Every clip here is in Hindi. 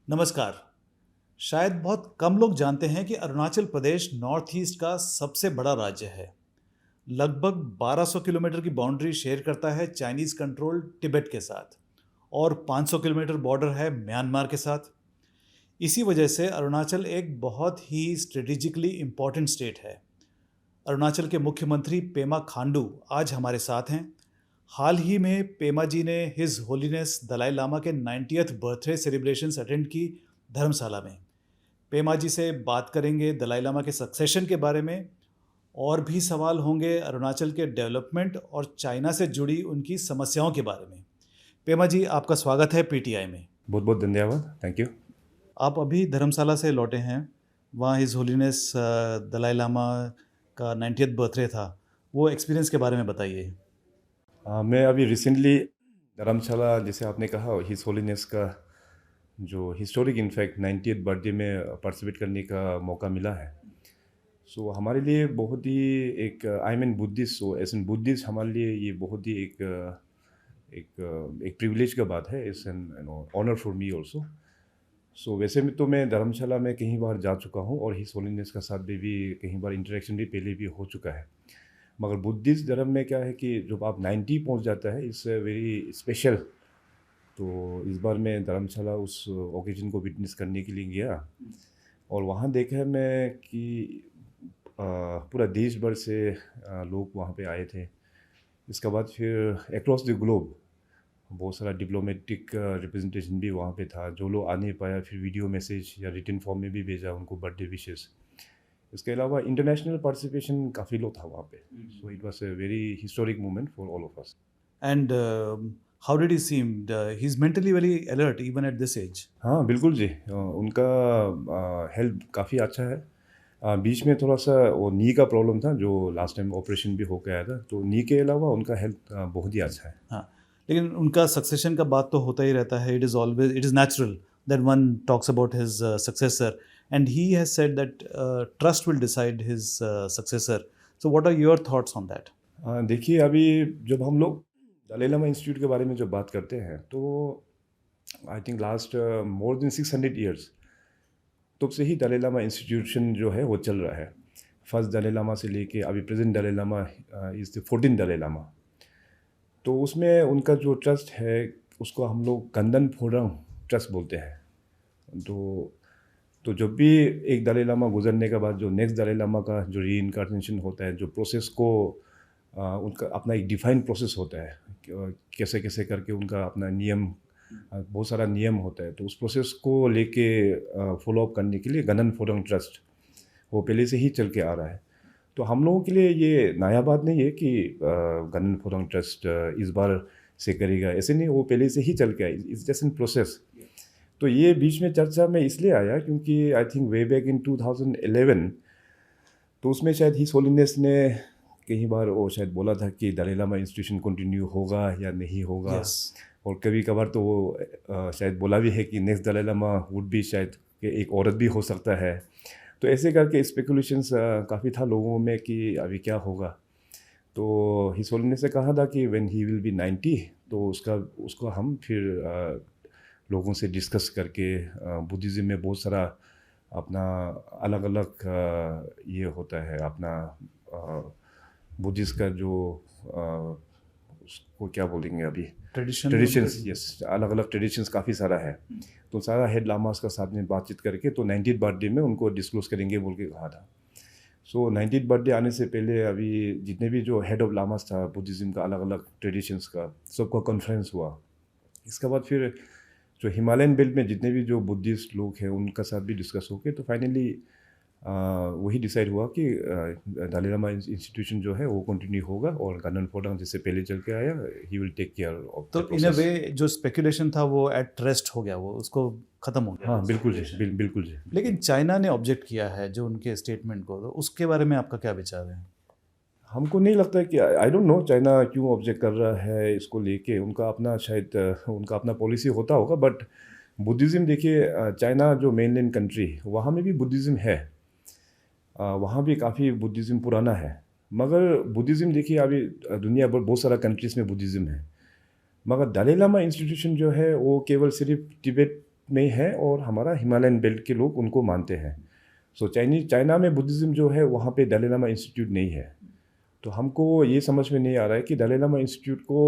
नमस्कार। शायद बहुत कम लोग जानते हैं कि अरुणाचल प्रदेश नॉर्थ ईस्ट का सबसे बड़ा राज्य है। लगभग 1200 किलोमीटर की बाउंड्री शेयर करता है चाइनीज कंट्रोल तिब्बत के साथ और 500 किलोमीटर बॉर्डर है म्यांमार के साथ। इसी वजह से अरुणाचल एक बहुत ही स्ट्रेटेजिकली इम्पॉर्टेंट स्टेट है। अरुणाचल के मुख्यमंत्री पेमा खांडू आज हमारे साथ हैं। हाल ही में पेमा जी ने हिज होलीनेस दलाई लामा के 90th बर्थडे सेलिब्रेशंस अटेंड की धर्मशाला में। पेमा जी से बात करेंगे दलाई लामा के सक्सेशन के बारे में, और भी सवाल होंगे अरुणाचल के डेवलपमेंट और चाइना से जुड़ी उनकी समस्याओं के बारे में। पेमा जी, आपका स्वागत है पीटीआई में। बहुत बहुत धन्यवाद। Thank you. आप अभी धर्मशाला से लौटे हैं। वहाँ हिज होलीनेस दलाई लामा का 90th बर्थडे था। वो एक्सपीरियंस के बारे में बताइए। मैं अभी रिसेंटली धर्मशाला, जैसे आपने कहा, हिज होलीनेस का जो हिस्टोरिक इनफैक्ट 90th बर्थडे में पार्टिसिपेट करने का मौका मिला है। सो हमारे लिए बहुत ही एक I mean Buddhist, so as an Buddhist हमारे लिए ये बहुत ही एक प्रिविलेज का बात है। It's an honour for me also. So वैसे में तो मैं धर्मशाला में कई बार जा चुका हूँ और हिज होलीनेस का साथ भी कई बार इंटरेक्शन भी पहले भी हो चुका है। मगर बुद्धिस्ट धर्म में क्या है कि जब आप 90 पहुंच जाता है, इट्स वेरी स्पेशल। तो इस बार मैं धर्मशाला उस ओकेजन को विटनेस करने के लिए गया और वहाँ देखा है मैं कि पूरा देश भर से लोग वहाँ पे आए थे। इसके बाद फिर अक्रॉस द ग्लोब बहुत सारा डिप्लोमेटिक रिप्रेजेंटेशन भी वहाँ पे था। जो लोग आ नहीं पाया, फिर वीडियो मैसेज या रिटन फॉर्म में भी भेजा उनको बर्थडे विशेस। इसके अलावा इंटरनेशनल पार्टिसिपेशन काफ़ी लोग था वहाँ पे। So it was a very historic moment for all of us. And how did he seem? He is mentally very alert even at this age. हाँ बिल्कुल जी। उनका हेल्थ काफ़ी अच्छा है। बीच में थोड़ा सा वो नी का प्रॉब्लम था, जो लास्ट टाइम ऑपरेशन भी होकर आया था। तो नी के अलावा उनका हेल्थ बहुत ही अच्छा है। हाँ, लेकिन उनका सक्सेशन का बात तो होता ही रहता है। It is natural that one talks about his successor, and he has said that trust will decide his successor. So what are your thoughts on that? देखिए, अभी जब हम लोग दलाई लामा इंस्टीट्यूट के बारे में जब बात करते हैं तो I think last more than 600 years तब से ही दलाई लामा इंस्टीट्यूशन जो है वो चल रहा है। फर्स्ट दलाई लामा से लेके अभी present Dalai Lama is the 14 Dalai Lama. तो उसमें उनका जो ट्रस्ट है उसको हम लोग कंदन फोरंग ट्रस्ट बोलते हैं। तो जब भी एक दलाई लामा गुजरने के बाद जो नेक्स्ट दलाई लामा का जो रीइंकार्नेशन होता है, जो प्रोसेस को उनका अपना एक डिफाइंड प्रोसेस होता है। कैसे कैसे करके उनका अपना नियम, बहुत सारा नियम होता है। तो उस प्रोसेस को लेके फॉलो अप करने के लिए गनन फोरंग ट्रस्ट वो पहले से ही चल के आ रहा है। तो हम लोगों के लिए ये नया बात नहीं है कि गनन फोरंग ट्रस्ट इस बार से करेगा, ऐसे नहीं। वो पहले से ही चल के आया, इट्स जस्ट इन प्रोसेस। तो ये बीच में चर्चा में इसलिए आया क्योंकि I think way back in 2011 तो उसमें शायद हिज होलीनेस ने कई बार वो शायद बोला था कि दलाई लामा इंस्टीट्यूशन कंटिन्यू होगा या नहीं होगा। यस। और कभी कभार तो वो शायद बोला भी है कि नेक्स्ट दलाई लामा वुड भी शायद कि एक औरत भी हो सकता है। तो ऐसे करके स्पेकुलेशंस काफ़ी था लोगों में कि अभी क्या होगा। तो हिज होलीनेस से कहा था कि व्हेन ही विल बी 90 तो उसको हम फिर लोगों से डिस्कस करके बुद्धिज़्म में बहुत सारा अपना अलग अलग ये होता है अपना बुद्धिस्ट का जो उसको क्या बोलेंगे अभी, ट्रेडिशंस। यस, अलग अलग ट्रेडिशंस काफ़ी सारा है। तो सारा हेड लामास का साथ में बातचीत करके तो 90th बर्थडे में उनको डिस्क्लोज करेंगे बोल के कहा था। सो 90th बर्थडे आने से पहले अभी जितने भी जो हेड ऑफ लामास था बुद्धिज़्म का, अलग अलग ट्रेडिशंस का, सबका कॉन्फ्रेंस हुआ। इसके बाद फिर जो हिमालयन बेल्ट में जितने भी जो बुद्धिस्ट लोग हैं उनका साथ भी डिस्कस हो गए। तो फाइनली वही डिसाइड हुआ कि दलाई लामा इंस्टीट्यूशन जो है वो कंटिन्यू होगा और गनन फोरंग जैसे पहले चल के आया, he will take care of the तो इन अ प्रोसेस। वे जो स्पेकुलेशन था वो एट रेस्ट हो गया, वो उसको ख़त्म हो गया। हाँ बिल्कुल जी, बिल्कुल जी। लेकिन चाइना ने ऑब्जेक्ट किया है जो उनके स्टेटमेंट को, तो उसके बारे में आपका क्या विचार है? हमको नहीं लगता है कि, आई डोंट नो चाइना क्यों ऑब्जेक्ट कर रहा है इसको लेके। उनका अपना शायद उनका अपना पॉलिसी होता होगा। बट बुद्धिज़्म देखिए, चाइना जो मेनलैंड कंट्री वहाँ में भी बुद्धिज़्म है। वहाँ भी काफ़ी बुद्धिज़्म पुराना है। मगर बुद्धिज़्म देखिए अभी दुनिया भर बहुत सारा कंट्रीज़ में बुद्धिज़्म है। मगर दलाई लामा इंस्टीट्यूशन जो है वो केवल सिर्फ तिब्बत में है और हमारा हिमालयन बेल्ट के लोग उनको मानते हैं। सो चाइना में बुद्धिज़्म जो है वहाँ पे दलाई लामा इंस्टीट्यूट नहीं है। तो हमको ये समझ में नहीं आ रहा है कि दलाई लामा इंस्टीट्यूट को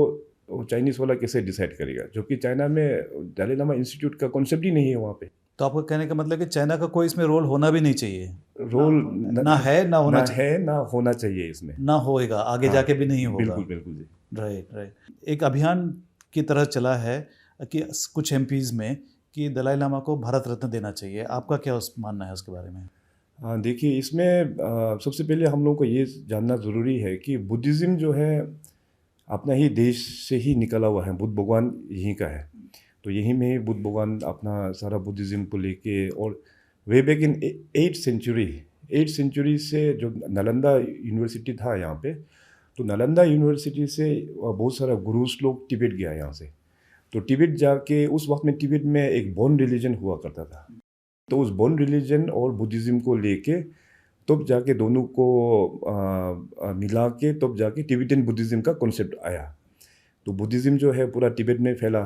वो चाइनीज़ वाला कैसे डिसाइड करेगा, जो कि चाइना में दलाई लामा इंस्टीट्यूट का कॉन्सेप्ट ही नहीं है वहाँ पे। तो आपका कहने का मतलब कि चाइना का कोई इसमें रोल होना भी नहीं चाहिए, रोल ना है ना होना ना चाहिए, है ना होना चाहिए इसमें। ना होएगा, आगे हाँ, जाके भी नहीं होगा। बिल्कुल बिल्कुल जी। Right right. एक अभियान की तरह चला है कि कुछ एमपीज में कि दलाई लामा को भारत रत्न देना चाहिए, आपका क्या उस मानना है उसके बारे में? हाँ, देखिए इसमें सबसे पहले हम लोग को ये जानना ज़रूरी है कि बुद्धिज़्म जो है अपना ही देश से ही निकला हुआ है। बुद्ध भगवान यहीं का है, तो यहीं में ही बुद्ध भगवान अपना सारा बुद्धिज़्म को लेके, और way back in 8th century से जो नालंदा यूनिवर्सिटी था यहाँ पे, तो नालंदा यूनिवर्सिटी से बहुत सारा गुरुस लोग तिब्बत गया यहाँ से। तो तिब्बत जाके उस वक्त में तिब्बत में एक बोन रिलीजन हुआ करता था। तो उस बोन रिलीजन और बुद्धिज़्म को लेके तब जाके दोनों को मिला के तब जाके तिब्बतन बुद्धिज़्म का कॉन्सेप्ट आया। तो बुद्धिज़्म जो है पूरा तिब्बत में फैला।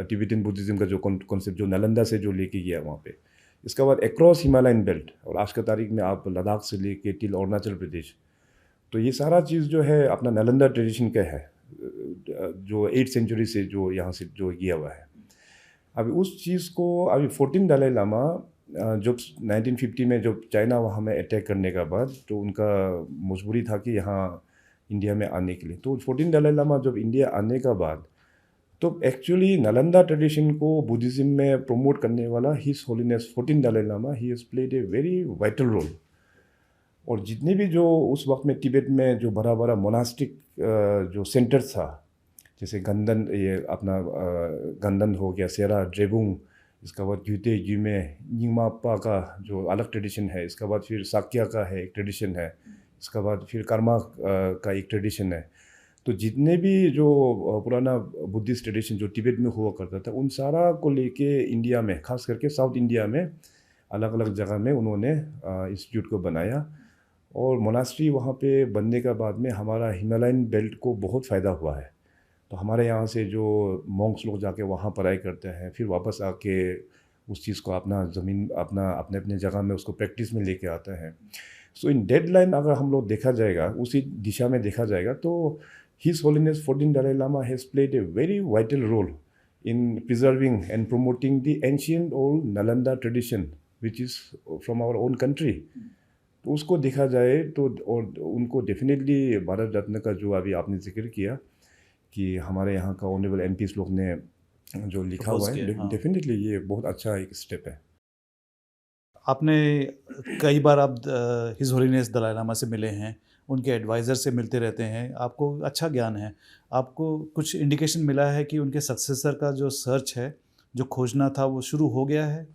तिब्बतन बुद्धिज़्म का जो कॉन्सेप्ट जो नालंदा से जो लेके गया वहाँ पे, इसके बाद अक्रॉस हिमालयन बेल्ट, और आज का तारीख में आप लद्दाख से लेके टिल अरुणाचल प्रदेश, तो ये सारा चीज़ जो है अपना नालंदा ट्रेडिशन का है, जो 8th सेंचुरी से जो यहाँ से जो किया हुआ है। अभी उस चीज़ को अभी 14 दलाई लामा जब 1950 में जब चाइना वहाँ में अटैक करने का बाद, तो उनका मजबूरी था कि यहाँ इंडिया में आने के लिए। तो 14 दलाई लामा जब इंडिया आने का बाद, तो एक्चुअली नालंदा ट्रेडिशन को बुद्धिज़्म में प्रमोट करने वाला his holiness 14 Dalai Lama, he has played a very vital role. और जितने भी जो उस वक्त में तिब्बत में जो बड़ा बड़ा मोनास्टिक जो सेंटर था, जैसे गंदन, ये अपना गंदन हो गया, सेरा ड्रेबुंग, इसका बाद ग्यूते ग्यूमे निंगमापा का जो अलग ट्रेडिशन है, इसका बाद फिर साक्या का है एक ट्रेडिशन है, इसका बाद फिर कर्मा का एक ट्रेडिशन है। तो जितने भी जो पुराना बुद्धिस्ट ट्रेडिशन जो तिब्बत में हुआ करता था, उन सारा को लेके इंडिया में, खास करके साउथ इंडिया में अलग अलग जगह में उन्होंने इंस्टीट्यूट को बनाया। और मोनास्ट्री वहाँ पे बनने का बाद में हमारा हिमालयन बेल्ट को बहुत फ़ायदा हुआ है। तो हमारे यहाँ से जो मॉन्क्स लोग जाके वहाँ पढ़ाई करते हैं, फिर वापस आके उस चीज़ को अपना ज़मीन अपना अपने अपने जगह में उसको प्रैक्टिस में लेके आते हैं। सो इन डेडलाइन अगर हम लोग देखा जाएगा, उसी दिशा में देखा जाएगा, तो his holiness 14 Dalai Lama has played a very vital role in preserving and promoting the ancient old Nalanda tradition which is from our own country. तो उसको देखा जाए तो, और उनको डेफिनेटली भारत रत्न का जो अभी आपने जिक्र किया कि हमारे यहाँ का ऑनरेबल एमपीस लोग ने जो लिखा हुआ है, डेफिनेटली ये बहुत अच्छा एक स्टेप है। आपने कई बार आप हिज होलीनेस दलाई लामा से मिले हैं, उनके एडवाइज़र से मिलते रहते हैं, आपको अच्छा ज्ञान है। आपको कुछ इंडिकेशन मिला है कि उनके सक्सेसर का जो सर्च है, जो खोजना था, वो शुरू हो गया है?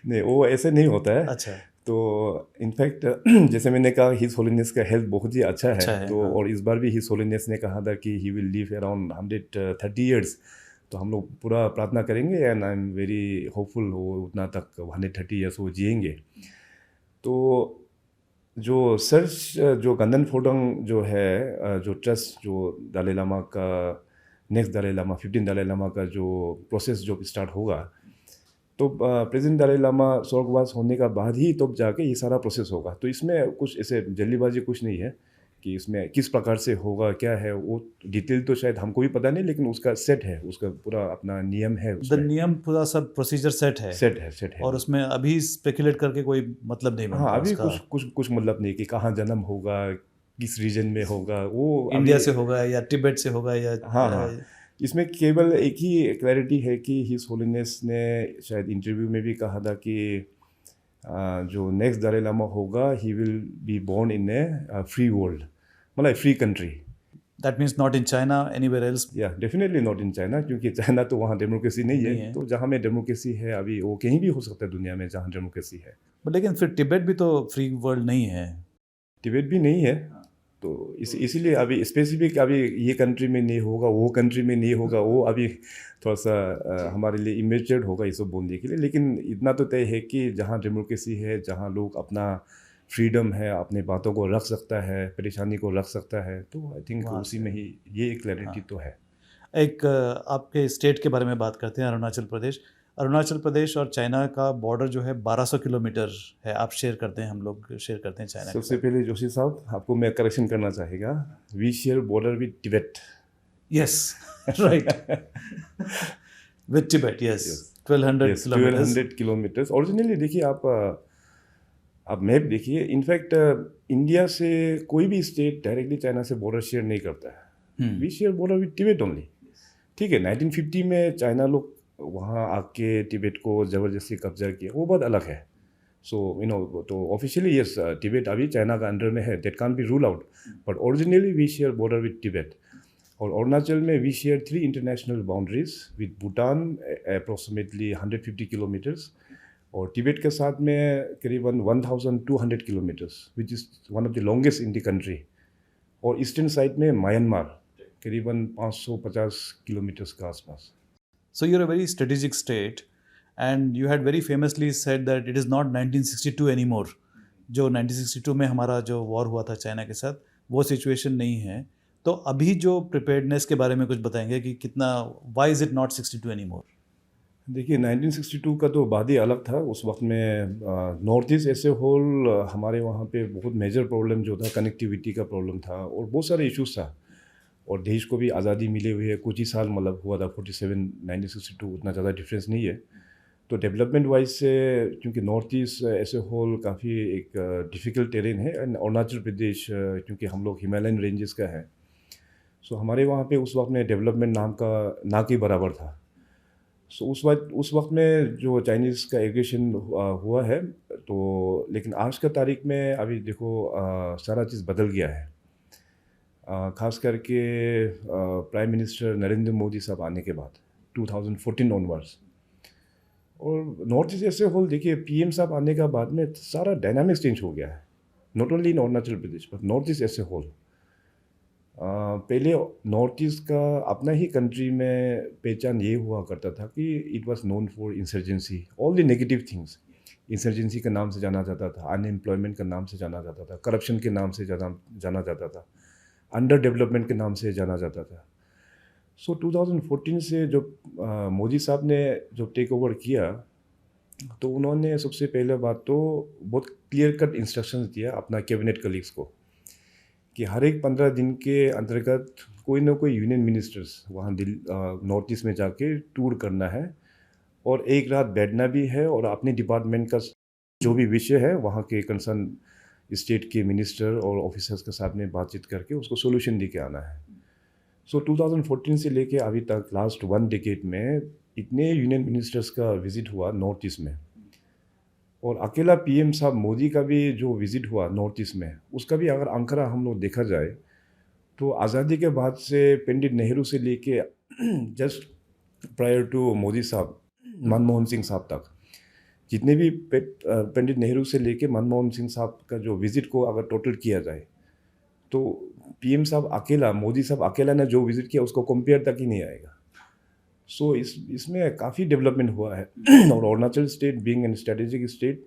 नहीं, वो ऐसे नहीं होता है। अच्छा। तो इनफैक्ट जैसे मैंने कहा, हिज होलीनेस का हेल्थ बहुत ही अच्छा है, तो हाँ। और इस बार भी हिज होलीनेस ने कहा था कि he will live around 130 years. तो हम लोग पूरा प्रार्थना करेंगे, and I am very hopeful वो उतना तक 130 ईयर्स वो जिएंगे। तो जो सर्च जो गंदन फोडोंग जो है, जो ट्रस्ट जो दलाई लामा का नेक्स्ट दलाई लामा 15 दलाई लामा का जो प्रोसेस जो स्टार्ट होगा, तो प्रेसिडेंट दलाई लामा स्वर्गवास होने का बाद ही तब जाके ये सारा प्रोसेस होगा। तो इसमें कुछ ऐसे जल्दीबाजी कुछ नहीं है कि इसमें किस प्रकार से होगा, क्या है वो डिटेल तो शायद हमको भी पता नहीं, लेकिन उसका सेट है, उसका पूरा अपना नियम है उसमें। नियम पूरा सब प्रोसीजर सेट है। और उसमें अभी स्पेकुलेट करके कोई मतलब नहीं बनता। हाँ, अभी उसका कुछ मतलब नहीं कि कहाँ जन्म होगा, किस रीजन में होगा, वो इंडिया से होगा या तिब्बत से होगा या हाँ, इसमें केवल एक ही क्लैरिटी है कि हिज होलीनेस ने शायद इंटरव्यू में भी कहा था कि जो नेक्स्ट दलाई लामा होगा, he will be born in a free world, मतलब free country. That means not in China, anywhere else. या डेफिनेटली नॉट इन चाइना, क्योंकि चाइना तो वहाँ डेमोक्रेसी नहीं है। तो जहाँ में डेमोक्रेसी है अभी, वो कहीं भी हो सकता है दुनिया में जहाँ डेमोक्रेसी है। लेकिन फिर तिब्बत भी तो फ्री वर्ल्ड नहीं है। तिब्बत भी नहीं है, तो इसीलिए अभी स्पेसिफिक अभी ये कंट्री में नहीं होगा, वो कंट्री में नहीं होगा, वो अभी थोड़ा सा हमारे लिए इमेच्योर्ड होगा ये सब बोलने के लिए। लेकिन इतना तो तय है कि जहाँ डेमोक्रेसी है, जहाँ लोग अपना फ्रीडम है, अपने बातों को रख सकता है, परेशानी को रख सकता है, तो आई थिंक उसी में ही ये एक क्लैरिटी तो है। एक आपके स्टेट के बारे में बात करते हैं, अरुणाचल प्रदेश। अरुणाचल प्रदेश और चाइना का बॉर्डर जो है 1200 किलोमीटर है। आप शेयर करते हैं, हम लोग शेयर करते हैं चाइना के सबसे साथ। पहले जोशी साहब आपको मैं करेक्शन करना चाहेगा, we share border with Tibet. Yes, right, with Tibet, yes, 1200 yes, kilometres. 1200 kilometres originally. देखिए आप मैप देखिए, इनफैक्ट इंडिया से कोई भी स्टेट डायरेक्टली चाइना से बॉर्डर शेयर नहीं करता है। We share border with Tibet only. ठीक है, 1950 में चाइना लोग वहाँ आके तिब्बत को ज़बरदस्ती कब्जा किया, वो बात अलग है। सो तो ऑफिशियली यस, तिब्बत अभी चाइना का अंडर में है, that can't be rule out, but originally we share border with Tibet. और अरुणाचल में we share 3 international boundaries with Bhutan approximately 150 kilometres, और तिब्बत के साथ में करीबन 1200 kilometres, which is one of the longest in the country. और ईस्टर्न साइड में म्यांमार करीबन 550 किलोमीटर्स के आसपास। So you're a very strategic state, and you had very famously said that it is not 1962 anymore. जो 1962 में हमारा जो वॉर हुआ था चाइना के साथ, वो सिचुएशन नहीं है। तो अभी जो प्रिपेयर्डनेस के बारे में कुछ बताएंगे कि कितना, why is it not 62 anymore? देखिए 1962 का तो बात ही अलग था। उस वक्त में नॉर्थ ईस्ट ऐसे होल हमारे वहाँ पे बहुत मेजर प्रॉब्लम जो था, कनेक्टिविटी का प्रॉब्लम था और बहुत सारे इश्यूज था। और देश को भी आज़ादी मिले हुए है, कुछ ही साल मतलब हुआ था 47, 1962 उतना ज़्यादा डिफरेंस नहीं है। तो डेवलपमेंट वाइज से क्योंकि नॉर्थ ईस्ट ऐसे होल काफ़ी एक डिफ़िकल्ट टेरेन है, एंड अरुणाचल प्रदेश क्योंकि हम लोग हिमालयन रेंजेस का है, सो हमारे वहाँ पे उस वक्त में डेवलपमेंट नाम का ना के बराबर था। सो उस वक्त में जो चाइनीज़ का एग्रेशन हुआ है, तो लेकिन आज का तारीख में अभी देखो सारा चीज़ बदल गया है। खास करके प्राइम मिनिस्टर नरेंद्र मोदी साहब आने के बाद 2014 ऑनवर्ड्स, और नॉर्थ ईस्ट ऐसे होल देखिए पीएम साहब आने का बाद में सारा डायनामिक्स चेंज हो गया है, not only in Arunachal Pradesh but north east ऐसे होल। पहले नॉर्थ ईस्ट का अपना ही कंट्री में पहचान ये हुआ करता था कि it was known for insurgency, all the negative things. Insurgency के नाम से जाना जाता था, अनएम्प्लॉयमेंट के नाम से जाना जाता था, करप्शन के नाम से जाना जाता था, अंडर डेवलपमेंट के नाम से जाना जाता था। सो 2014 से जब मोदी साहब ने जब टेक ओवर किया, तो उन्होंने सबसे पहले बात तो बहुत क्लियर कट इंस्ट्रक्शंस दिया अपना कैबिनेट कलीग्स को कि हर एक 15 दिन के अंतर्गत कोई ना कोई यूनियन मिनिस्टर्स वहाँ नॉर्थ ईस्ट में जाके टूर करना है, और एक रात बैठना भी है, और अपने डिपार्टमेंट का जो भी विषय है वहाँ के कंसर्न स्टेट के मिनिस्टर और ऑफिसर्स के साथ में बातचीत करके उसको सोल्यूशन लेके आना है। सो 2014 से लेके अभी तक लास्ट 1 डेकेड में इतने यूनियन मिनिस्टर्स का विजिट हुआ नॉर्थ ईस्ट में, और अकेला पीएम साहब मोदी का भी जो विजिट हुआ नॉर्थ ईस्ट में, उसका भी अगर आंकड़ा हम लोग देखा जाए तो आज़ादी के बाद से पंडित नेहरू से लेके जस्ट प्रायर टू मोदी साहब, मनमोहन सिंह साहब तक, जितने भी पंडित नेहरू से लेके मनमोहन सिंह साहब का जो विज़िट को अगर टोटल किया जाए, तो पीएम साहब अकेला, मोदी साहब अकेला ने जो विज़िट किया उसको कंपेयर तक ही नहीं आएगा। सो इसमें काफ़ी डेवलपमेंट हुआ है। और Arunachal state being an strategic state,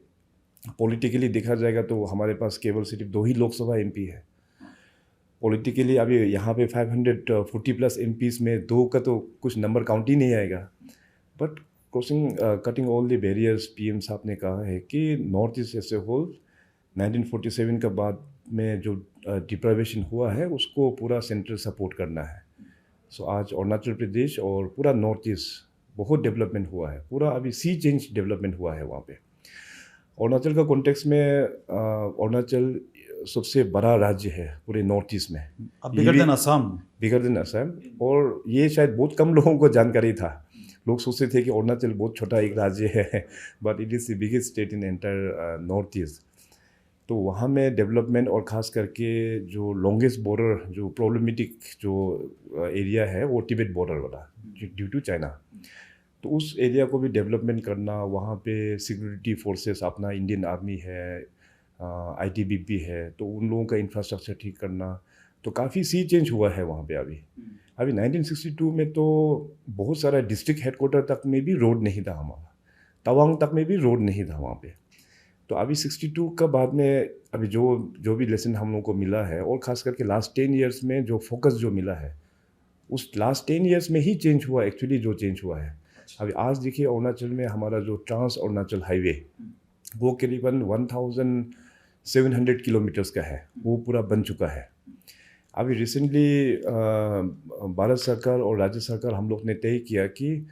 politically देखा जाएगा तो हमारे पास केवल सिर्फ 2 ही लोकसभा एमपी है। पॉलिटिकली अभी यहाँ पे 540 प्लस एमपीज़ में 2 का तो कुछ नंबर काउंट ही नहीं आएगा। But cutting all the barriers, PM साहब ने कहा है कि North East as a whole 1947 के बाद में जो डिप्राइवेशन हुआ है उसको पूरा सेंट्रल सपोर्ट करना है। सो आज अरुणाचल प्रदेश और पूरा नॉर्थ ईस्ट बहुत डेवलपमेंट हुआ है, पूरा अभी सी चेंज डेवलपमेंट हुआ है वहाँ पे। अरुणाचल का कॉन्टेक्स्ट में अरुणाचल सबसे बड़ा राज्य है पूरे नॉर्थ ईस्ट में, bigger than Assam. Bigger than Assam, और ये शायद बहुत कम लोगों को जानकारी था। लोग सोचते थे कि अरुणाचल बहुत छोटा एक राज्य है, but it is the biggest state in entire north east. तो वहाँ में डेवलपमेंट, और ख़ास करके जो लॉन्गेस्ट बॉर्डर, जो प्रॉब्लमेटिक जो एरिया है वो तिब्बत बॉर्डर वाला, ड्यू टू चाइना, तो उस एरिया को भी डेवलपमेंट करना। वहाँ पे सिक्योरिटी फोर्सेस अपना इंडियन आर्मी है, आईटीबीपी है, तो उन लोगों का इंफ्रास्ट्रक्चर ठीक करना, तो काफ़ी सी चेंज हुआ है वहाँ पे। अभी 1962 में तो बहुत सारा डिस्ट्रिक्ट हेडक्वार्टर तक में भी रोड नहीं था हमारा, तवांग तक में भी रोड नहीं था वहाँ पे। तो अभी 62 का बाद में अभी जो भी लेसन हम लोगों को मिला है, और ख़ास करके लास्ट 10 ईयर्स में जो फोकस जो मिला है, उस लास्ट 10 ईयर्स में ही चेंज हुआ एक्चुअली, जो चेंज हुआ है। अभी आज देखिए अरुणाचल में हमारा जो ट्रांस अरुणाचल हाईवे वो करीबन 1700 किलोमीटर्स का है, वो पूरा बन चुका है। अभी रिसेंटली भारत सरकार और राज्य सरकार हम लोग ने तय किया कि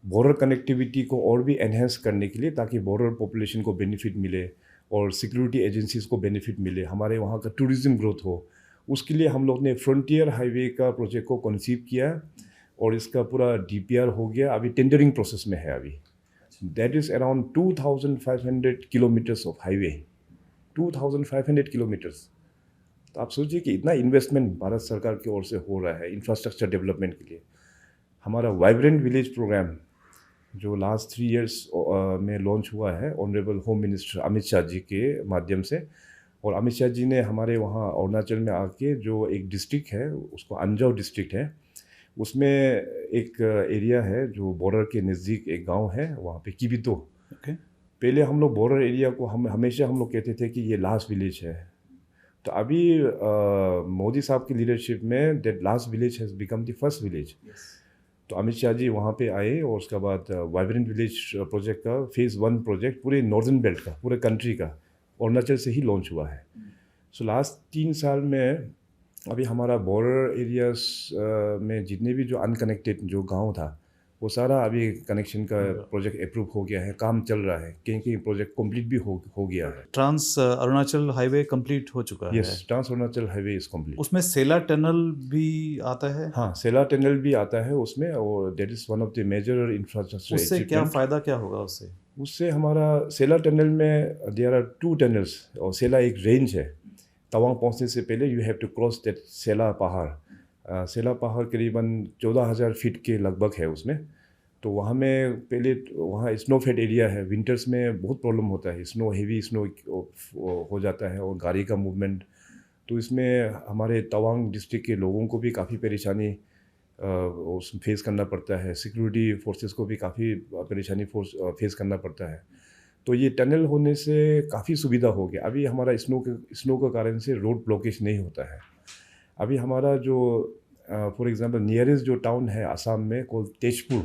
बॉर्डर कनेक्टिविटी को और भी एनहेंस करने के लिए, ताकि बॉर्डर पॉपुलेशन को बेनिफिट मिले और सिक्योरिटी एजेंसीज को बेनिफिट मिले, हमारे वहाँ का टूरिज्म ग्रोथ हो, उसके लिए हम लोग ने फ्रंटियर हाईवे का प्रोजेक्ट को कंसीव किया और इसका पूरा डीपीआर हो गया, अभी टेंडरिंग प्रोसेस में है अभी। That is around 2500 kilometres of highway, 2500 kilometres. तो आप सोचिए कि इतना इन्वेस्टमेंट भारत सरकार की ओर से हो रहा है इंफ्रास्ट्रक्चर डेवलपमेंट के लिए। हमारा वाइब्रेंट विलेज प्रोग्राम जो लास्ट 3 इयर्स में लॉन्च हुआ है honourable home minister Amit Shah ji के माध्यम से, और अमित शाह जी ने हमारे वहाँ अरुणाचल में आके जो एक डिस्ट्रिक्ट है, उसको अंजाव डिस्ट्रिक्ट है, उसमें एक एरिया है जो बॉर्डर के नज़दीक एक गांव है, वहाँ पे किबितो। पहले हम लोग बॉर्डर एरिया को हमेशा हम लोग कहते थे कि ये लास्ट विलेज है। तो अभी मोदी साहब की लीडरशिप में that last village has become the first village. तो अमित शाह जी वहाँ पे आए और उसके बाद वाइब्रेंट विलेज प्रोजेक्ट का फेज़ 1 प्रोजेक्ट पूरे नॉर्दर्न बेल्ट का, पूरे कंट्री का, अरुणाचल से ही लॉन्च हुआ है। सो लास्ट 3 साल में अभी हमारा बॉर्डर एरियाज में जितने भी जो अनकनेक्टेड जो गांव था, वो सारा अभी कनेक्शन का प्रोजेक्ट अप्रूव हो गया है, काम चल रहा है, कहीं कहीं प्रोजेक्ट कंप्लीट भी हो गया है। ट्रांस अरुणाचल हाईवे कंप्लीट हो चुका है। Yes, trans Arunachal highway is complete. उसमें सेला टनल भी आता है। हाँ, सेला टनल भी आता है उसमें, और that is one of the major infrastructure. उससे क्या फ़ायदा क्या होगा उससे? उससे हमारा सेला टनल में देयर आर 2 टनल्स, और सेला एक रेंज है। तवांग पहुंचने से पहले you have to cross that Sela पहाड़। सेला पहाड़ करीबन 14,000 फीट के लगभग है उसमें। तो वहाँ में पहले वहाँ स्नो फेड एरिया है, विंटर्स में बहुत प्रॉब्लम होता है, स्नो हेवी स्नो हो जाता है और गाड़ी का मूवमेंट। तो इसमें हमारे तवांग डिस्ट्रिक्ट के लोगों को भी काफ़ी परेशानी फेस करना पड़ता है, सिक्योरिटी फोर्सेस को भी काफ़ी परेशानी फेस करना पड़ता है। तो ये टनल होने से काफ़ी सुविधा हो गया। अभी हमारा स्नो के कारण से रोड ब्लॉकेज नहीं होता है। अभी हमारा जो फॉर एग्जांपल नियरेस्ट जो टाउन है आसाम में कॉल तेजपुर,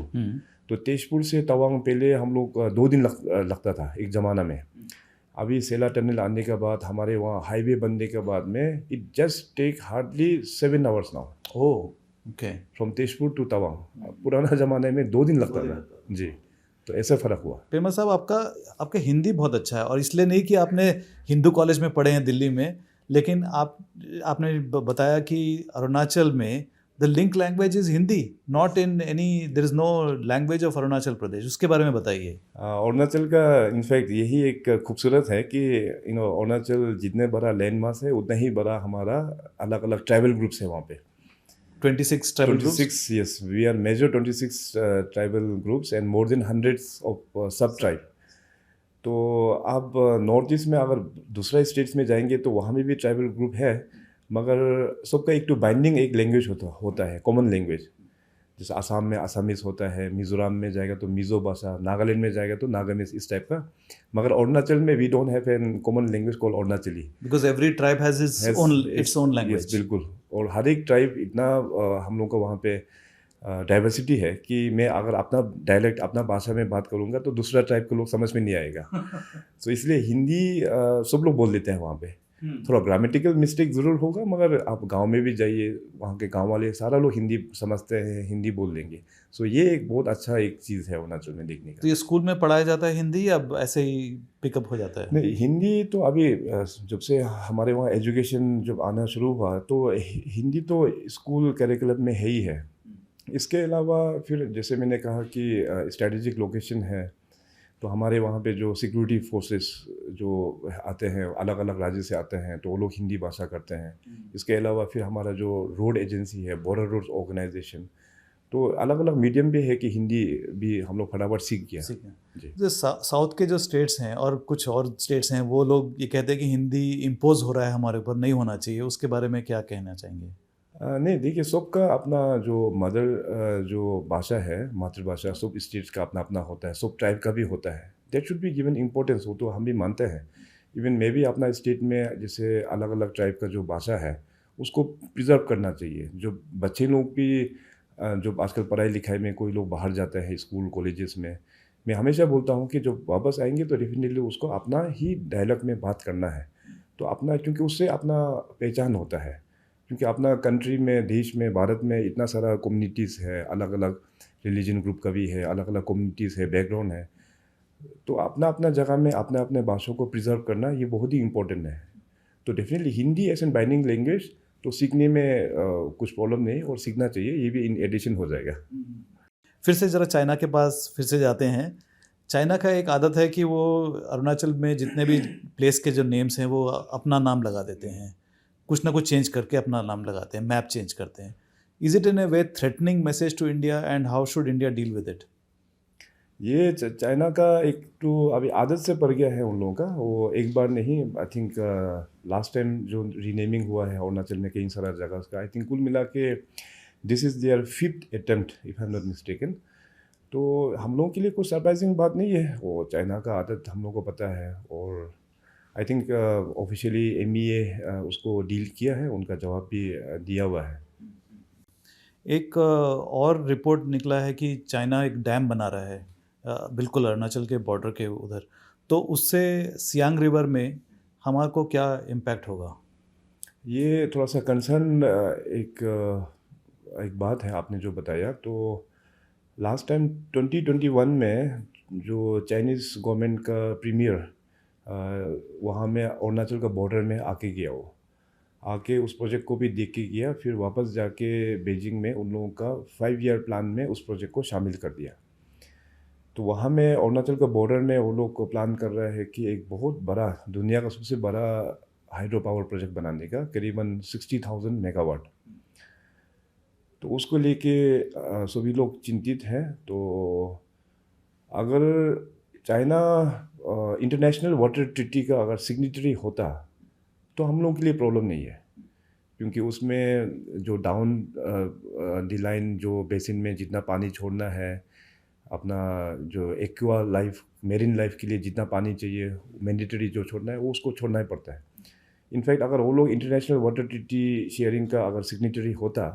तो तेजपुर से तवांग पहले हम लोग 2 दिन लगता था एक ज़माना में। अभी सेला टनल आने के बाद, हमारे वहाँ हाईवे बनने के बाद में, it just take hardly 7 hours now. Oh, okay. From Tezpur to Tawang. पुराना ज़माने में 2 दिन लगता था जी। तो ऐसा फ़र्क हुआ। पेमा साहब, आपका हिंदी बहुत अच्छा है, और इसलिए नहीं कि आपने हिंदू कॉलेज में पढ़े हैं दिल्ली में, लेकिन आपने बताया कि अरुणाचल में the link language is Hindi, not in any, there is no language of Arunachal Pradesh. उसके बारे में बताइए। अरुणाचल का इनफैक्ट यही एक खूबसूरत है कि अरुणाचल जितने बड़ा लैंड मास है उतना ही बड़ा हमारा अलग अलग ट्राइबल ग्रुप्स है वहाँ पे। 26 tribal groups? 26, yes. We are major 26 tribal groups and more than hundreds of sub-tribe. तो आप नॉर्थ ईस्ट में अगर दूसरा स्टेट्स में जाएंगे तो वहाँ में भी ट्राइबल ग्रुप है, मगर सबका एक तो बाइंडिंग एक लैंग्वेज होता है, कॉमन लैंग्वेज। जैसे आसाम में आसामीज होता है, मिज़ोरम में जाएगा तो मिज़ो भाषा, नागालैंड में जाएगा तो नागामीज, इस टाइप का। मगर अरुणाचल में we don't have an common language called Arunachali, because every tribe has its own language. बिल्कुल। और हर एक ट्राइब इतना हम लोग का वहाँ पे डाइवर्सिटी है कि मैं अगर अपना डायलेक्ट, अपना भाषा में बात करूँगा तो दूसरा ट्राइब के लोग समझ में नहीं आएगा। तो इसलिए हिंदी सब लोग बोल लेते हैं वहाँ पे। थोड़ा ग्रामेटिकल मिस्टेक ज़रूर होगा, मगर आप गांव में भी जाइए, वहाँ के गांव वाले सारा लोग हिंदी समझते हैं, हिंदी बोल लेंगे। सो ये एक बहुत अच्छा एक चीज़ है अरुणाचल में देखने का। तो ये स्कूल में पढ़ाया जाता है हिंदी, अब ऐसे ही पिकअप हो जाता है? नहीं, हिंदी तो अभी जब से हमारे वहाँ एजुकेशन जब आना शुरू हुआ तो हिंदी तो स्कूल करिकुलम में है ही है। इसके अलावा फिर जैसे मैंने कहा कि स्ट्रेटेजिक लोकेशन है, तो हमारे वहाँ पे जो सिक्योरिटी फोर्सेस जो आते हैं, अलग अलग राज्य से आते हैं, तो वो लोग हिंदी भाषा करते हैं। इसके अलावा फिर हमारा जो रोड एजेंसी है, बॉर्डर रोड ऑर्गेनाइजेशन, तो अलग अलग मीडियम भी है कि हिंदी भी हम लोग फटाफट सीख गया जी। जो साउथ के जो स्टेट्स हैं और कुछ और स्टेट्स हैं, वो लोग ये कहते हैं कि हिंदी इम्पोज हो रहा है हमारे ऊपर, नहीं होना चाहिए। उसके बारे में क्या कहना चाहेंगे? नहीं, देखिए, सबका अपना जो मदर जो भाषा है, मातृभाषा, सब स्टेट्स का अपना अपना होता है, सब ट्राइब का भी होता है। That should be given importance, वो तो हम भी मानते हैं। इवन मैं भी अपना स्टेट में जैसे अलग अलग ट्राइब का जो भाषा है उसको प्रिजर्व करना चाहिए। जो बच्चे लोग भी जो आजकल पढ़ाई लिखाई में कोई लोग बाहर जाते हैं स्कूल कॉलेजेस में, मैं हमेशा बोलता हूँ कि जब वापस आएंगे तो डेफिनेटली उसको अपना ही डायलॉग में बात करना है। तो अपना, क्योंकि उससे अपना पहचान होता है। क्योंकि अपना कंट्री में, देश में, भारत में इतना सारा कम्युनिटीज़ है, अलग अलग रिलीजन ग्रुप का भी है, अलग अलग कम्युनिटीज़ है, बैकग्राउंड है। तो अपना अपना जगह में अपने अपने भाषा को प्रिजर्व करना ये बहुत ही इम्पोर्टेंट है। तो definitely Hindi as an bilingual language तो सीखने में कुछ प्रॉब्लम नहीं, और सीखना चाहिए, ये भी इन एडिशन हो जाएगा। फिर से ज़रा चाइना के पास फिर से जाते हैं। चाइना का एक आदत है कि वो अरुणाचल में जितने भी प्लेस के जो नेम्स हैं वो अपना नाम लगा देते हैं, कुछ ना कुछ चेंज करके अपना नाम लगाते हैं, मैप चेंज करते हैं। Is it in a way threatening message to India and how should India deal with it? ये चाइना का एक तो अभी आदत से पड़ गया है उन लोगों का। वो एक बार नहीं, आई थिंक लास्ट टाइम जो रीनेमिंग हुआ है अरुणाचल में कई सारा जगह का, आई थिंक कुल मिला के this is their 5th attempt if I am not mistaken. तो हम लोगों के लिए कुछ सरप्राइजिंग बात नहीं है, वो चाइना का आदत हम लोग को पता है। और आई थिंक ऑफिशियली MEA उसको डील किया है, उनका जवाब भी दिया हुआ है। एक और रिपोर्ट निकला है कि चाइना एक डैम बना रहा है बिल्कुल अरुणाचल के बॉर्डर के उधर, तो उससे सियांग रिवर में हमारे को क्या इम्पैक्ट होगा? ये थोड़ा सा कंसर्न एक बात है आपने जो बताया। तो लास्ट टाइम 2021 में जो चाइनीज़ गवर्नमेंट का प्रीमियर वहाँ में अरुणाचल का बॉर्डर में आके गया, वो आके उस प्रोजेक्ट को भी देख के गया, फिर वापस जाके बीजिंग में उन लोगों का 5 ईयर प्लान में उस प्रोजेक्ट को शामिल कर दिया। तो वहाँ में अरुणाचल का बॉर्डर में वो लोग को प्लान कर रहा है कि एक बहुत बड़ा, दुनिया का सबसे बड़ा हाइड्रो पावर प्रोजेक्ट बनाने का, करीबन 60,000 मेगावाट। तो उसको लेके सभी लोग चिंतित हैं। तो अगर चाइना इंटरनेशनल वाटर ट्रीटी का अगर सिग्नेटरी होता तो हम लोगों के लिए प्रॉब्लम नहीं है, क्योंकि उसमें जो डाउन द लाइन जो बेसिन में जितना पानी छोड़ना है, अपना जो एक्वा लाइफ, मेरीन लाइफ के लिए जितना पानी चाहिए मैंडेटरी जो छोड़ना है वो उसको छोड़ना ही पड़ता है। इनफैक्ट अगर वो लोग इंटरनेशनल वाटर ट्रीटी शेयरिंग का अगर सिग्नेटरी होता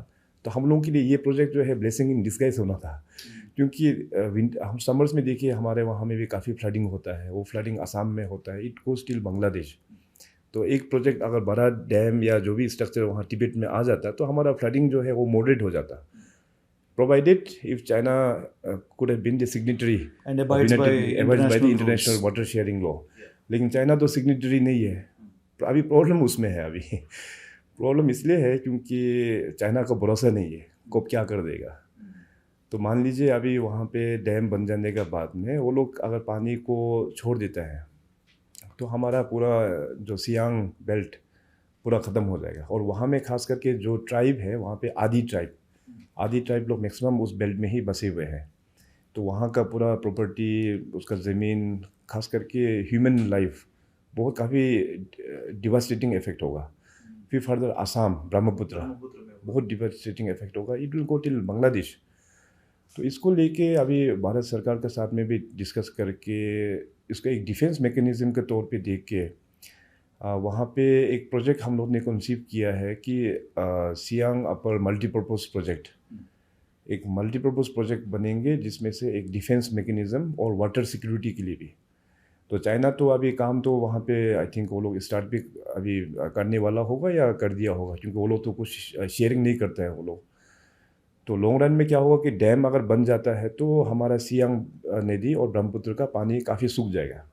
तो हम लोगों के लिए ये प्रोजेक्ट जो है ब्लेसिंग इन डिस्गाइज होना था। क्योंकि हम समर्स में देखिए हमारे वहाँ में भी काफ़ी फ्लडिंग होता है, वो फ्लडिंग असम में होता है, इट गोज टिल बांग्लादेश। तो एक प्रोजेक्ट अगर बड़ा डैम या जो भी स्ट्रक्चर वहाँ तिब्बत में आ जाता तो हमारा फ्लडिंग जो है वो मॉडरेट हो जाता, provided if China could have been the signatory and abides by by the international international rules. Water sharing law. लेकिन चाइना तो सिग्नेटरी नहीं है। तो अभी प्रॉब्लम उसमें है। अभी प्रॉब्लम इसलिए है क्योंकि चाइना का भरोसा नहीं है, कब क्या कर देगा। तो मान लीजिए अभी वहाँ पे डैम बन जाने के बाद में वो लोग अगर पानी को छोड़ देता है तो हमारा पूरा जो सियांग बेल्ट पूरा ख़त्म हो जाएगा। और वहाँ में खास करके जो ट्राइब है वहाँ पे आदि ट्राइब लोग मैक्सिमम उस बेल्ट में ही बसे हुए हैं। तो वहाँ का पूरा प्रॉपर्टी, उसका ज़मीन, खास करके ह्यूमन लाइफ बहुत काफ़ी डिवास्टेटिंग इफेक्ट होगा। फिर फर्दर आसाम, ब्रह्मपुत्र बहुत डिवास्टेटिंग इफेक्ट होगा, it will go till Bangladesh. तो इसको लेके अभी भारत सरकार के साथ में भी डिस्कस करके इसको एक डिफेंस मैकेनिज्म के तौर पे देख के वहाँ पे एक प्रोजेक्ट हम लोग ने कंसीव किया है कि सियांग अपर मल्टीपर्पज़ प्रोजेक्ट, एक मल्टीपर्पज़ प्रोजेक्ट बनेंगे जिसमें से एक डिफेंस मैकेनिज्म और वाटर सिक्योरिटी के लिए भी। तो चाइना तो अभी काम तो वहाँ पे आई थिंक वो लोग स्टार्ट भी अभी करने वाला होगा या कर दिया होगा, क्योंकि वो लोग तो कुछ शेयरिंग नहीं करते हैं वो लोग। तो लॉन्ग रन में क्या होगा कि डैम अगर बन जाता है तो हमारा सियांग नदी और ब्रह्मपुत्र का पानी काफ़ी सूख जाएगा।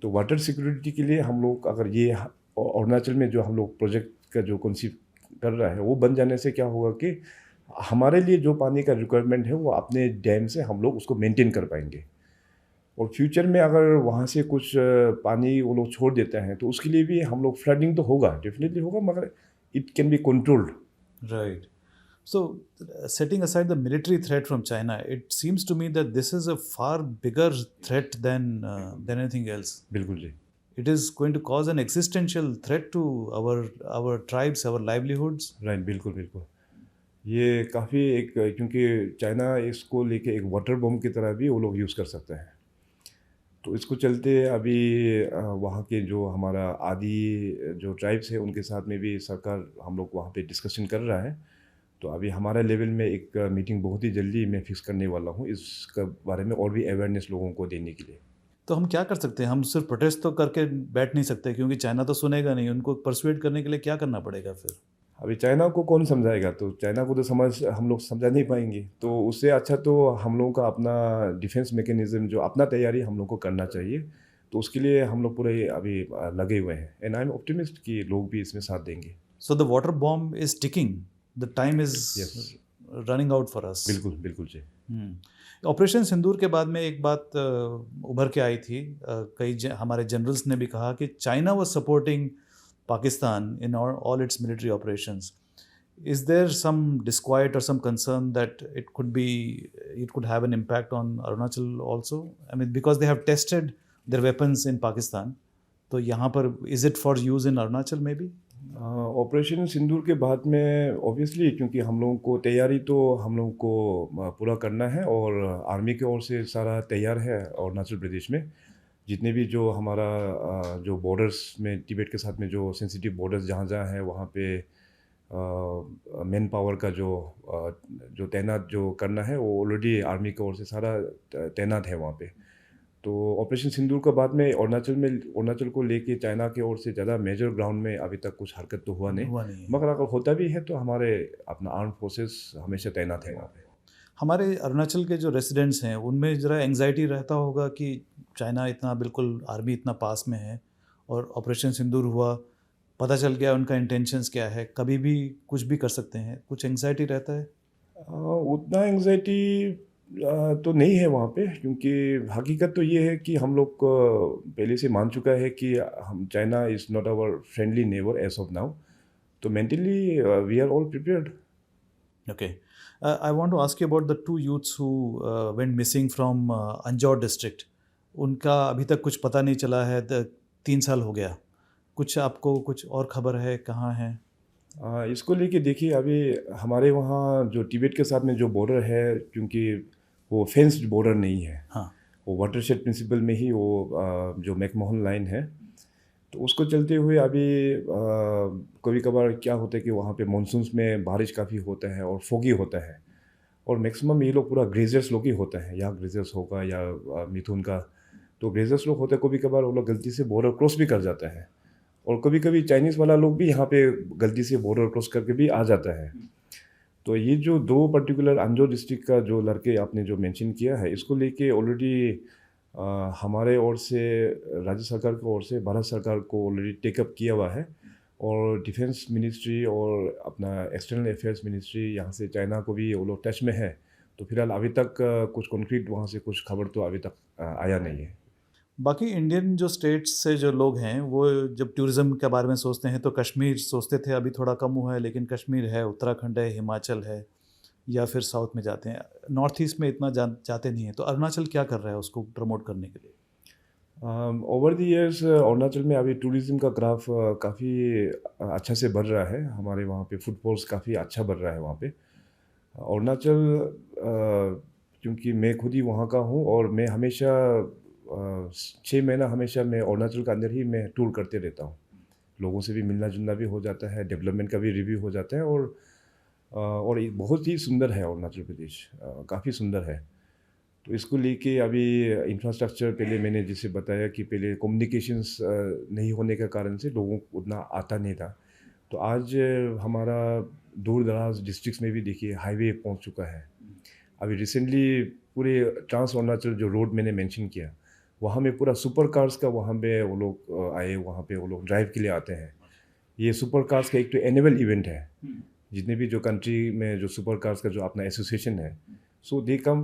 तो वाटर सिक्योरिटी के लिए हम लोग अगर ये अरुणाचल में जो हम लोग प्रोजेक्ट का जो कंसीव कर रहा है वो बन जाने से क्या होगा कि हमारे लिए जो पानी का रिक्वायरमेंट है वो अपने डैम से हम लोग उसको मेंटेन कर पाएंगे। और फ्यूचर में अगर वहाँ से कुछ पानी वो लोग छोड़ देते हैं तो उसके लिए भी हम लोग फ्लडिंग तो होगा, डेफिनेटली होगा, मगर it can be controlled. Right. So, setting aside the military threat from China, it seems to me that this is a far bigger threat than anything else. बिल्कुल जी। It is going to cause an existential threat to our tribes, our livelihoods. Right, बिल्कुल बिल्कुल। ये काफ़ी एक, क्योंकि चाइना इसको लेके एक वाटर बम की तरह भी वो लोग यूज़ कर सकते हैं। तो इसको चलते अभी वहाँ के जो हमारा आदि जो ट्राइब्स है उनके साथ में भी सरकार हम लोग वहाँ पे डिस्कशन कर रहा है। तो अभी हमारे लेवल में एक मीटिंग बहुत ही जल्दी मैं फिक्स करने वाला हूँ इसका बारे में और भी अवेयरनेस लोगों को देने के लिए। तो हम क्या कर सकते हैं? हम सिर्फ प्रोटेस्ट तो करके बैठ नहीं सकते, क्योंकि चाइना तो सुनेगा नहीं। उनको परसुएड करने के लिए क्या करना पड़ेगा फिर? अभी चाइना को कौन समझाएगा? तो चाइना को तो हम लोग समझा नहीं पाएंगे। तो उससे अच्छा तो हम लोगों का अपना डिफेंस मैकेनिज्म जो अपना तैयारी हम लोग को करना चाहिए। तो उसके लिए हम लोग पूरे अभी लगे हुए हैं एंड आई एम ऑप्टिमिस्ट कि लोग भी इसमें साथ देंगे। So the water bomb is ticking, the time is yes, running out for us. बिल्कुल बिल्कुल जी। ऑपरेशन सिंदूर के बाद में एक बात उभर के आई थी। हमारे जनरल्स ने भी कहा कि China was supporting Pakistan in all it's military operations. Is there some disquiet or some concern that it could have an impact on Arunachal also? I mean, because they have tested their weapons in Pakistan. तो यहाँ पर is it for use in Arunachal maybe? Operation Sindoor के बाद में ऑब्वियसली क्योंकि हम लोगों को तैयारी तो हम लोगों को पूरा करना है और आर्मी की ओर से सारा तैयार है अरुणाचल प्रदेश में। जितने भी जो हमारा जो बॉर्डर्स में तिब्बत के साथ में जो सेंसिटिव बॉर्डर्स जहाँ जहाँ है वहाँ पे मैन पावर का जो तैनात जो करना है वो ऑलरेडी आर्मी की ओर से सारा तैनात है वहाँ पे। तो ऑपरेशन सिंदूर के बाद में अरुणाचल को लेके चाइना की ओर से ज़्यादा मेजर ग्राउंड में अभी तक कुछ हरकत तो हुआ नहीं है। मगर अगर होता भी है तो हमारे अपना आर्म फोर्सेस हमेशा तैनात है वहाँ पे। हमारे अरुणाचल के जो रेसिडेंट्स हैं उनमें ज़रा एंग्जाइटी रहता होगा कि चाइना इतना बिल्कुल आर्मी इतना पास में है और ऑपरेशन सिंदूर हुआ, पता चल गया उनका इंटेंशंस क्या है, कभी भी कुछ भी कर सकते हैं। कुछ एंग्जाइटी रहता है? उतना एंग्जाइटी तो नहीं है वहाँ पे क्योंकि हकीकत तो ये है कि हम लोग को पहले से मान चुका है कि हम China is not our friendly neighbour as of now. तो mentally we are all prepared. Okay. I want to ask you about the two youths who went missing from Anjaw district. उनका अभी तक कुछ पता नहीं चला है। 3 साल हो गया। कुछ आपको कुछ और खबर है, कहाँ है? इसको लेके देखिए अभी हमारे वहाँ जो तिब्बत के साथ में जो बॉर्डर है क्योंकि वो फेंस्ड बॉर्डर नहीं है। हाँ। वो वाटरशेड प्रिंसिपल में ही वो जो मैकमोहन लाइन है तो उसको चलते हुए अभी कभी कभार क्या होता है कि वहाँ पे मानसून्स में बारिश काफ़ी होता है और फोगी होता है और मैक्सिमम ये लोग पूरा ग्रेजर्स लोग ही होता है या ग्रेजर्स होगा या मिथुन का। तो ग्रेजर्स लोग होते हैं कभी कभार वो लोग गलती से बॉर्डर क्रॉस भी कर जाता है और कभी कभी चाइनीज़ वाला लोग भी यहाँ पे गलती से बॉर्डर क्रॉस करके भी आ जाता है। तो ये जो दो पर्टिकुलर अंजो डिस्ट्रिक्ट का जो लड़के आपने जो मेंशन किया है इसको लेके ऑलरेडी हमारे ओर से राज्य सरकार की ओर से भारत सरकार को ऑलरेडी टेकअप किया हुआ है और डिफेंस मिनिस्ट्री और अपना एक्सटर्नल अफेयर्स मिनिस्ट्री यहाँ से चाइना को भी वो लोग टच में है। तो फिलहाल अभी तक कुछ कॉन्क्रीट वहाँ से कुछ खबर तो अभी तक आया नहीं है। बाकी इंडियन जो स्टेट्स से जो लोग हैं वो जब टूरिज़्म के बारे में सोचते हैं तो कश्मीर सोचते थे, अभी थोड़ा कम हुआ है, लेकिन कश्मीर है, उत्तराखंड है, हिमाचल है, या फिर साउथ में जाते हैं। नॉर्थ ईस्ट में इतना जाते नहीं हैं। तो अरुणाचल क्या कर रहा है उसको प्रमोट करने के लिए? ओवर द इयर्स अरुणाचल में अभी टूरिज़्म का ग्राफ काफ़ी अच्छा से बढ़ रहा है। हमारे वहाँ पे फुटफॉल्स काफ़ी अच्छा बढ़ रहा है वहाँ पे। अरुणाचल क्योंकि मैं खुद ही वहाँ का हूँ और मैं हमेशा 6 महीना हमेशा मैं अरुणाचल के अंदर ही मैं टूर करते रहता हूँ। लोगों से भी मिलना जुलना भी हो जाता है, डेवलपमेंट का भी रिव्यू हो जाता है और ये बहुत ही सुंदर है अरुणाचल प्रदेश, काफ़ी सुंदर है। तो इसको लेके अभी इंफ्रास्ट्रक्चर पहले मैंने जैसे बताया कि पहले कम्युनिकेशंस नहीं होने के कारण से लोगों को उतना आता नहीं था। तो आज हमारा दूर दराज डिस्ट्रिक्ट्स में भी देखिए हाईवे पहुंच चुका है। अभी रिसेंटली पूरे ट्रांस अरुणाचल जो रोड मैंने मेंशन किया वहाँ में पूरा सुपर कार्स का वहाँ पे वो लोग आए, वहाँ पे वो लोग ड्राइव के लिए आते हैं। ये सुपर कार्स का एक तो एनुअल इवेंट है। जितने भी जो कंट्री में जो सुपर कार्स का जो अपना एसोसिएशन है so they come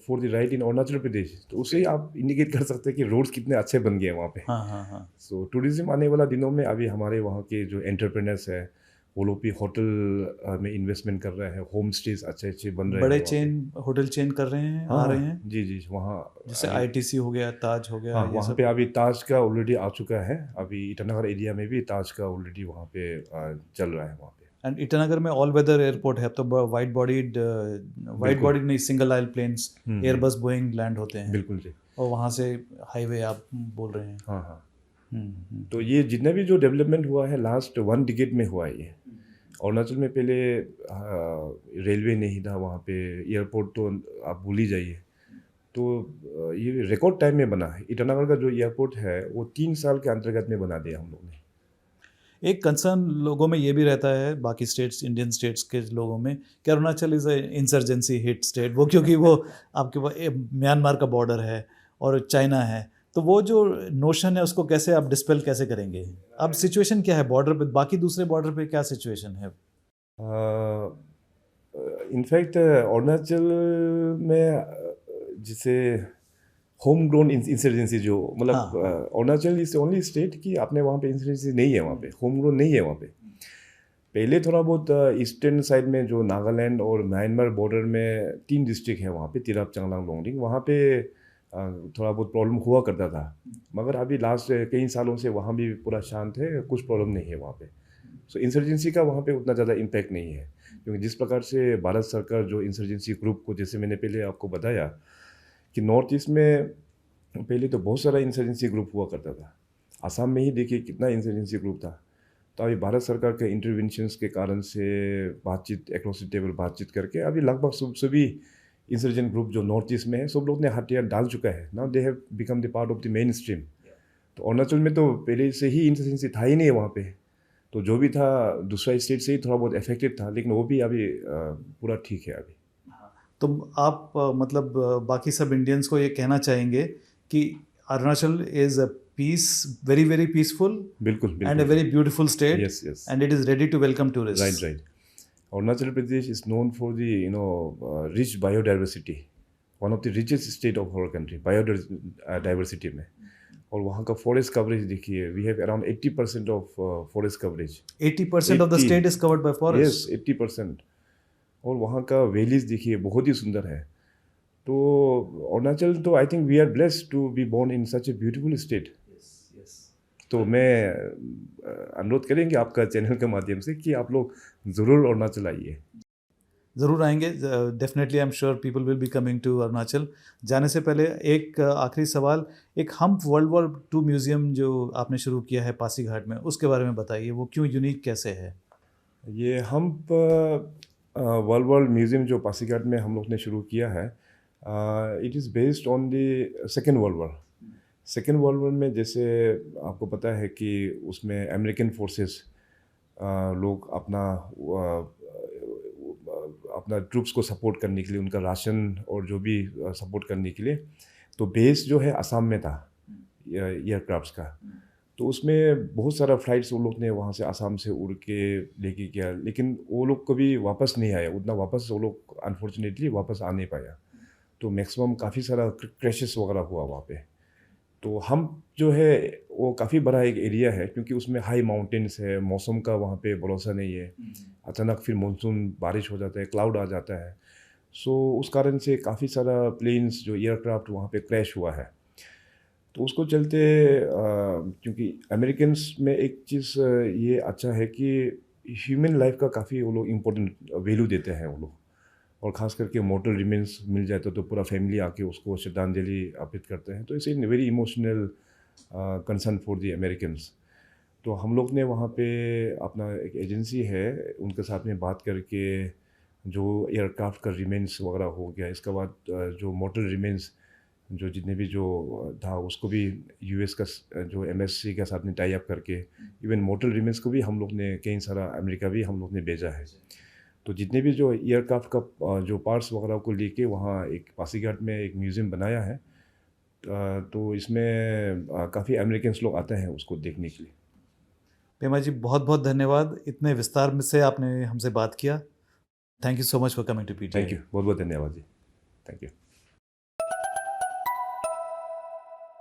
for the ride in Arunachal Pradesh. तो उससे आप इंडिकेट कर सकते हैं कि रोड्स कितने अच्छे बन गए हैं वहाँ पे। हाँ। सो टूरिज्म आने वाला दिनों में अभी हमारे वहाँ के जो एंटरप्रेनर्स है वो लोग भी होटल में इन्वेस्टमेंट कर रहे हैं, होम स्टेज अच्छे अच्छे बन रहे हैं। बड़े चेन होटल चेन कर रहे हैं, आ रहे हैं। जी वहाँ जैसे ITC हो गया, ताज हो गया। हाँ, वहाँ पे अभी ताज का ऑलरेडी आ चुका है। अभी ईटानगर एरिया में भी ताज का ऑलरेडी वहाँ पे चल रहा है वहाँ पे। एंड ईटानगर में ऑल वेदर एयरपोर्ट है, तो वाइड बॉडीड नहीं, सिंगल आइल प्लेन्स, एयरबस बोइंग लैंड होते हैं। बिल्कुल जी। और वहाँ से हाईवे आप बोल रहे हैं। हाँ। तो ये जितना भी जो डेवलपमेंट हुआ है लास्ट 1 डिकेड में हुआ है ये। अरुणाचल में पहले रेलवे नहीं था वहाँ पे, एयरपोर्ट तो आप भूल ही जाइए। तो ये रिकॉर्ड टाइम में बना है। ईटानगर का जो एयरपोर्ट है वो 3 साल के अंतर्गत में बना दिया हम लोग ने। एक कंसर्न लोगों में ये भी रहता है, बाकी स्टेट्स, इंडियन स्टेट्स के लोगों में, कि Arunachal is a insurgency hit state, वो क्योंकि वो आपके म्यांमार का बॉर्डर है और चाइना है, तो वो जो नोशन है उसको कैसे आप डिस्पेल कैसे करेंगे? अब सिचुएशन क्या है बॉर्डर पे, बाकी दूसरे बॉर्डर पे क्या सिचुएशन है? इनफैक्ट अरुणाचल में जिसे होम ग्रोन इंसर्जेंसी जो मतलब हाँ। अरुणाचल इज ओनली स्टेट कि आपने वहाँ पे इंसर्जेंसी नहीं है, वहाँ पे होम ग्रोन नहीं है वहाँ पे। पहले थोड़ा बहुत ईस्टर्न साइड में जो नागालैंड और म्यांमार बॉर्डर में 3 डिस्ट्रिक्ट है वहाँ पे, तिरप, चांगलांग, लोंगडिंग, वहाँ पे थोड़ा बहुत प्रॉब्लम हुआ करता था। मगर अभी लास्ट कई सालों से वहाँ भी पूरा शांत है, कुछ प्रॉब्लम नहीं है वहाँ पे। सो इंसर्जेंसी का वहाँ पे उतना ज़्यादा इम्पैक्ट नहीं है, क्योंकि जिस प्रकार से भारत सरकार जो इंसर्जेंसी ग्रुप को, जैसे मैंने पहले आपको बताया कि नॉर्थ ईस्ट में पहले तो बहुत सारा इंसर्जेंसी ग्रुप हुआ करता था। आसाम में ही देखिए कितना इंसर्जेंसी ग्रुप था। तो अभी भारत सरकार के इंटरवेंशंस के कारण से बातचीत, एक्रॉस द टेबल बातचीत करके अभी लगभग सभी इंसर्जेंट ग्रुप जो नॉर्थ ईस्ट में है सब लोग ने हथियार डाल चुका है। Now they have become the part of the main stream. तो अरुणाचल में तो पहले से ही इंसर्जेंसी था ही नहीं वहाँ पे, तो जो भी था दूसरा स्टेट से ही थोड़ा बहुत इफेक्टेड था, लेकिन वो भी अभी पूरा ठीक है अभी। तो आप मतलब बाकी सब इंडियंस को ये कहना चाहेंगे कि Arunachal is a peace, very very peaceful बिल्कुल and a बिल्कुल। very beautiful state, yes yes. and it is ready to welcome tourists. Right right. Arunachal Pradesh is known for the rich biodiversity, one of the richest state of our country biodiversity में। और वहाँ का फॉरेस्ट कवरेज देखिए, we have around 80% of forest coverage. 80% of the 80 state is covered by forest. Yes 80%। और वहाँ का वैलीज देखिए बहुत ही सुंदर है। तो अरुणाचल तो I think we are blessed to be born in such a beautiful state. तो मैं अनुरोध करेंगे आपका चैनल के माध्यम से कि आप लोग ज़रूर अरुणाचल आइए। ज़रूर आएंगे, definitely I am sure people will be coming to Arunachal. जाने से पहले एक आखिरी सवाल, एक Hump World War II museum जो आपने शुरू किया है पासीघाट में, उसके बारे में बताइए, वो क्यों यूनिक कैसे है? ये हम्प वर्ल्ड वॉर म्यूज़ियम जो पासीघाट में हम लोग ने शुरू किया है, it is based on the second world war. Second world war में जैसे आपको पता है कि उसमें अमेरिकन फोर्सेस लोग अपना ट्रूप्स को सपोर्ट करने के लिए, उनका राशन और जो भी सपोर्ट करने के लिए, तो बेस जो है असम में था एयरक्राफ्ट्स का। तो उसमें बहुत सारा फ्लाइट्स वो लोग ने वहाँ से असम से उड़ के लेके गया, लेकिन वो लोग कभी वापस नहीं आया, उतना वापस वो लोग अनफॉर्चुनेटली वापस आ नहीं पाया। तो मैक्सिमम काफ़ी सारा क्रैशेस वगैरह हुआ वहाँ पे। तो हम जो है वो काफ़ी बड़ा एक एरिया है, क्योंकि उसमें हाई माउंटेन्स है, मौसम का वहाँ पे भरोसा नहीं है, अचानक फिर मानसून बारिश हो जाता है, क्लाउड आ जाता है। सो उस कारण से काफ़ी सारा प्लेन्स जो एयरक्राफ्ट वहाँ पे क्रैश हुआ है। तो उसको चलते क्योंकि अमेरिकन्स में एक चीज़ ये अच्छा है कि ह्यूमन लाइफ का काफ़ी वो लोग इम्पोर्टेंट वैल्यू देते हैं वो लोग। और ख़ास करके मॉर्टल रिमेन्स मिल जाता तो पूरा फैमिली आके उसको श्रद्धांजलि अर्पित करते हैं। तो it's a very emotional concern for the Americans. तो हम लोग ने वहाँ पे अपना एक एजेंसी है, उनके साथ में बात करके जो एयरक्राफ्ट का रिमेन्स वगैरह हो गया, इसके बाद जो मॉर्टल रिमेन्स जो जितने भी जो था उसको भी यूएस का जो एमएससी के साथ में टाई अप करके, इवन मॉर्टल रिमेन्स को भी हम लोग ने कई सारा अमेरिका भी हम लोग ने भेजा है। तो जितने भी जो एयरक्राफ्ट का जो पार्ट्स वगैरह को लेके वहाँ एक पासीघाट में एक म्यूज़ियम बनाया है। तो इसमें काफ़ी अमेरिकन्स लोग आते हैं उसको देखने के लिए। पेमा जी, बहुत बहुत धन्यवाद, इतने विस्तार में से आपने हमसे बात किया। Thank you so much for coming to thank PTI. You, बहुत बहुत धन्यवाद जी। Thank you.